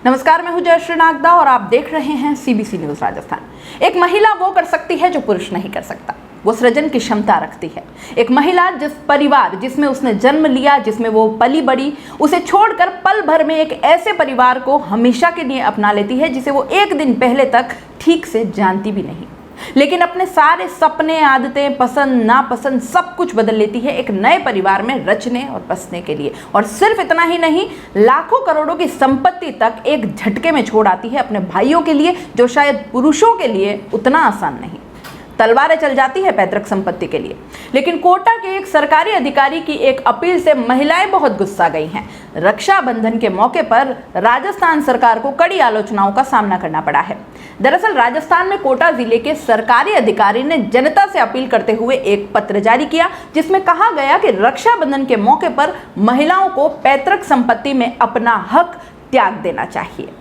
नमस्कार, मैं हूं जयश्री नागदा और आप देख रहे हैं सीबीसी न्यूज राजस्थान। एक महिला वो कर सकती है जो पुरुष नहीं कर सकता। वो सृजन की क्षमता रखती है। एक महिला जिस परिवार जिसमें उसने जन्म लिया, जिसमें वो पली बड़ी, उसे छोड़कर पल भर में एक ऐसे परिवार को हमेशा के लिए अपना लेती है जिसे वो एक दिन पहले तक ठीक से जानती भी नहीं, लेकिन अपने सारे सपने, आदतें, पसंद नापसंद सब कुछ बदल लेती है एक नए परिवार में रचने और बसने के लिए। और सिर्फ इतना ही नहीं, लाखों करोड़ों की संपत्ति तक एक झटके में छोड़ आती है अपने भाइयों के लिए, जो शायद पुरुषों के लिए उतना आसान नहीं। तलवारें चल जाती है पैतृक संपत्ति के लिए। लेकिन कोटा के एक सरकारी अधिकारी की एक अपील से महिलाएं बहुत गुस्सा गई हैं। रक्षाबंधन के मौके पर राजस्थान सरकार को कड़ी आलोचनाओं का सामना करना पड़ा है। दरअसल राजस्थान में कोटा जिले के सरकारी अधिकारी ने जनता से अपील करते हुए एक पत्र जारी किया, जिसमें कहा गया कि रक्षाबंधन के मौके पर महिलाओं को पैतृक संपत्ति में अपना हक त्याग देना चाहिए।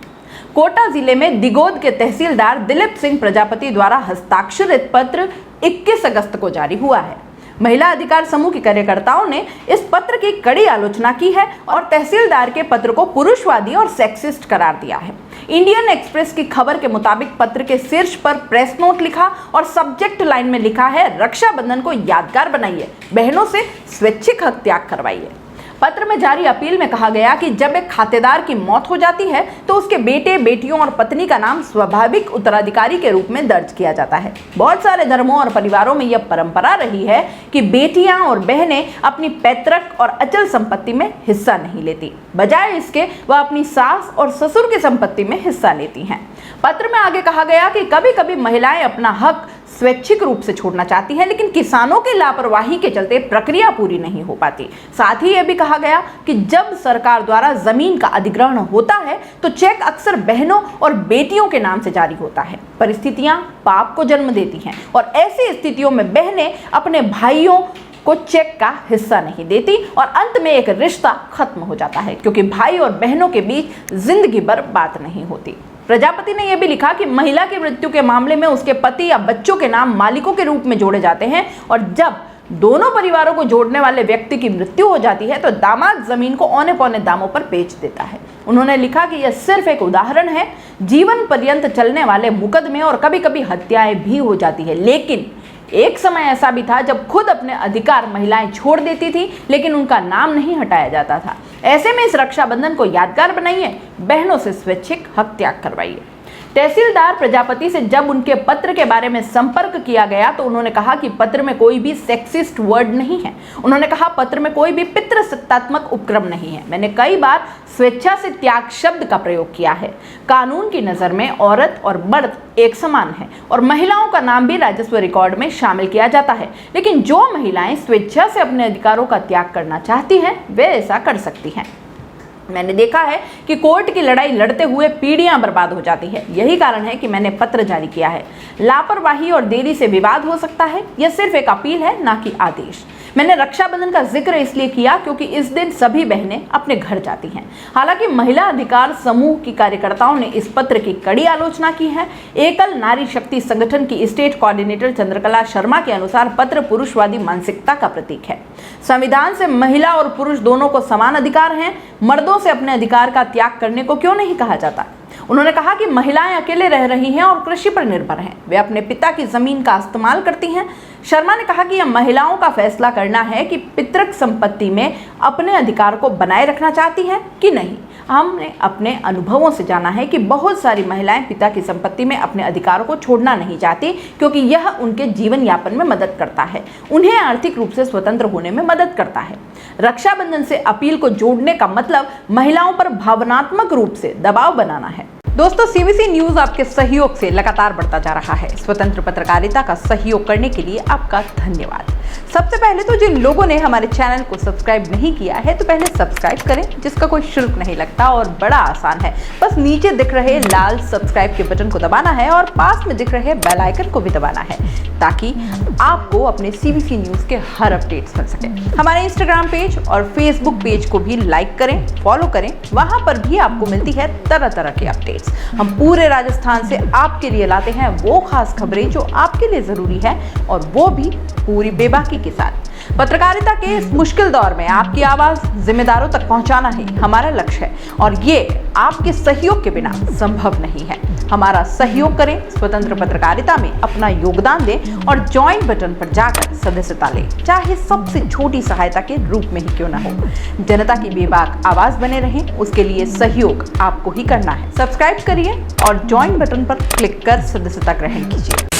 कोटा जिले में दिगोद के तहसीलदार दिलीप सिंह प्रजापति द्वारा हस्ताक्षरित पत्र 21 अगस्त को जारी हुआ है। महिला अधिकार समूह के कार्यकर्ताओं ने इस पत्र की कड़ी आलोचना की है और तहसीलदार के पत्र को पुरुषवादी और सेक्सिस्ट करार दिया है। इंडियन एक्सप्रेस की खबर के मुताबिक पत्र के शीर्ष पर प्रेस नोट लिखा और सब्जेक्ट लाइन में लिखा है, रक्षाबंधन को यादगार बनाइए, बहनों से स्वैच्छिक हक त्याग करवाइए। पत्र में जारी अपील में कहा गया कि जब एक खातेदार की मौत हो जाती है तो उसके बेटे, बेटियों और पत्नी का नाम स्वाभाविक उत्तराधिकारी के रूप में दर्ज किया जाता है। बहुत सारे धर्मों और परिवारों में यह परंपरा रही है कि बेटियां और बहनें अपनी पैतृक और अचल संपत्ति में हिस्सा नहीं लेती, बजाय इसके वह अपनी सास और ससुर की संपत्ति में हिस्सा लेती हैं। पत्र में आगे कहा गया कि कभी कभी महिलाएं अपना हक स्वैच्छिक रूप से छोड़ना चाहती हैं, लेकिन किसानों की लापरवाही के चलते प्रक्रिया पूरी नहीं हो पाती। साथ ही यह भी कहा गया कि जब सरकार द्वारा जमीन का अधिग्रहण होता है तो चेक अक्सर बहनों और बेटियों के नाम से जारी होता है। परिस्थितियां पाप को जन्म देती हैं और ऐसी स्थितियों में बहनें अपने भाइयों को चेक का हिस्सा नहीं देती और अंत में एक रिश्ता खत्म हो जाता है, क्योंकि भाई और बहनों के बीच जिंदगी भर बात नहीं होती। प्रजापति ने यह भी लिखा कि महिला की मृत्यु के मामले में उसके पति या बच्चों के नाम मालिकों के रूप में जोड़े जाते हैं और जब दोनों परिवारों को जोड़ने वाले व्यक्ति की मृत्यु हो जाती है तो दामाद जमीन को औने पौने दामों पर बेच देता है। उन्होंने लिखा कि यह सिर्फ एक उदाहरण है, जीवन पर्यंत चलने वाले मुकदमे और कभी कभी हत्याएं भी हो जाती है, लेकिन एक समय ऐसा भी था जब खुद अपने अधिकार महिलाएं छोड़ देती थी, लेकिन उनका नाम नहीं हटाया जाता था। ऐसे में इस रक्षाबंधन को यादगार बनाइए, बहनों से स्वैच्छिक हक त्याग करवाइए। तहसीलदार प्रजापति से जब उनके पत्र के बारे में संपर्क किया गया तो उन्होंने कहा कि पत्र में कोई भी सेक्सिस्ट वर्ड नहीं है। उन्होंने कहा, पत्र में कोई भी पितृसत्तात्मक उपक्रम नहीं है। मैंने कई बार स्वेच्छा से त्याग शब्द का प्रयोग किया है। कानून की नज़र में औरत और मर्द एक समान है और महिलाओं का नाम भी राजस्व रिकॉर्ड में शामिल किया जाता है, लेकिन जो महिलाएं स्वेच्छा से अपने अधिकारों का त्याग करना चाहती हैं वे ऐसा कर सकती हैं। मैंने देखा है कि कोर्ट की लड़ाई लड़ते हुए पीढ़ियां बर्बाद हो जाती है। यही कारण है कि मैंने पत्र जारी किया है। लापरवाही और देरी से विवाद हो सकता है, यह सिर्फ एक अपील है, ना कि आदेश। मैंने रक्षाबंधन का जिक्र इसलिए किया क्योंकि इस दिन सभी बहनें अपने घर जाती हैं। हालांकि महिला अधिकार समूह की कार्यकर्ताओं ने इस पत्र की कड़ी आलोचना की है। एकल नारी शक्ति संगठन की स्टेट कोऑर्डिनेटर चंद्रकला शर्मा के अनुसार पत्र पुरुषवादी मानसिकता का प्रतीक है। संविधान से महिला और पुरुष दोनों को समान अधिकार हैं। मर्दों से अपने अधिकार का त्याग करने को क्यों नहीं कहा जाता? उन्होंने कहा कि महिलाएं अकेले रह रही हैं और कृषि पर निर्भर हैं। वे अपने पिता की जमीन का इस्तेमाल करती हैं। शर्मा ने कहा कि यह महिलाओं का फैसला करना है कि पितृक संपत्ति में अपने अधिकार को बनाए रखना चाहती हैं कि नहीं। हमने अपने अनुभवों से जाना है कि बहुत सारी महिलाएं पिता की संपत्ति में अपने अधिकारों को छोड़ना नहीं चाहती, क्योंकि यह उनके जीवन यापन में मदद करता है, उन्हें आर्थिक रूप से स्वतंत्र होने में मदद करता है। रक्षाबंधन से अपील को जोड़ने का मतलब महिलाओं पर भावनात्मक रूप से दबाव बनाना है। दोस्तों, सीबीसी न्यूज आपके सहयोग से लगातार बढ़ता जा रहा है। स्वतंत्र पत्रकारिता का सहयोग करने के लिए आपका धन्यवाद। सबसे पहले तो जिन लोगों ने हमारे चैनल को सब्सक्राइब नहीं किया है तो पहले सब्सक्राइब करें, जिसका कोई शुल्क नहीं लगता और बड़ा आसान है। बस नीचे दिख रहे लाल सब्सक्राइब के बटन को दबाना है और पास में दिख रहे बेल आइकन को भी दबाना है, ताकि आपको अपने सीबीसी न्यूज के हर अपडेट्स मिल सके। हमारे इंस्टाग्राम पेज और फेसबुक पेज को भी लाइक करें, फॉलो करें, वहां पर भी आपको मिलती है तरह तरह के अपडेट। अपडेट्स। हम पूरे राजस्थान से आपके लिए लाते हैं वो खास खबरें जो आपके लिए जरूरी है, और वो भी पूरी बेबाकी के साथ। पत्रकारिता के इस मुश्किल दौर में आपकी आवाज जिम्मेदारों तक पहुंचाना ही हमारा लक्ष्य है, और ये आपके सहयोग के बिना संभव नहीं है। हमारा सहयोग करें, स्वतंत्र पत्रकारिता में अपना योगदान दें और ज्वाइन बटन पर जाकर सदस्यता लें, चाहे सबसे छोटी सहायता के रूप में ही क्यों ना हो। जनता की बेबाक आवाज बने रहें, उसके लिए सहयोग आपको ही करना है। सब्सक्राइब करिए और ज्वाइन बटन पर क्लिक कर सदस्यता ग्रहण कीजिए।